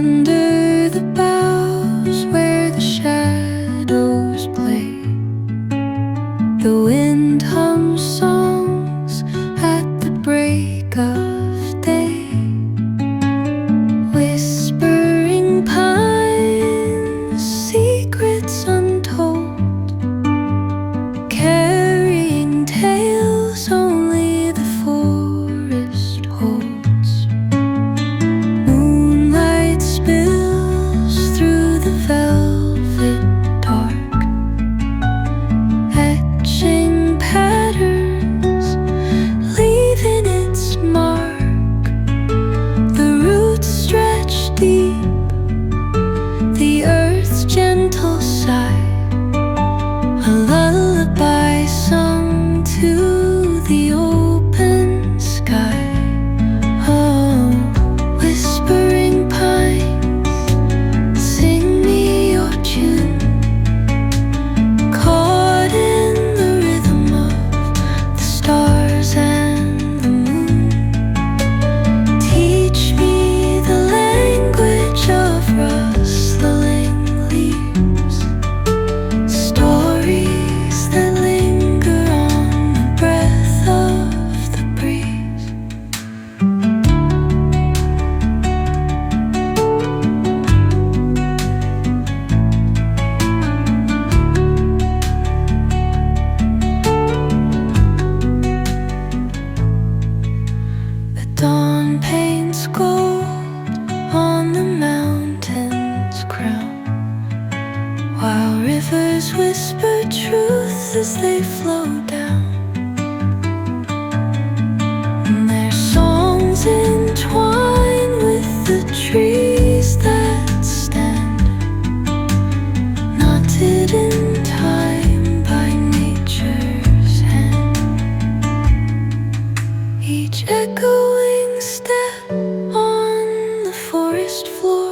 Under the boughs where the shadows play, the wind hums songs at the break of day. Whispering pines, secrets untold, carrying tales only the forest holds. Moonlight spills through the velvet dark, etching patterns, leaving its mark. The roots stretch deep, the earth's gentle sigh, a lullaby sung to the open sky. Oh, whispering pines, sing me your tune, caught in the rhythm of the stars and the moon. Teach me the language of rustling leaves, stories that linger on the breath of the breeze. The dawn paints gold on the mountain's crown, while rivers whisper truth as they flow down. And their songs entwine with the trees that stand, knotted in time by nature's hand. Each echoing step on the forest floor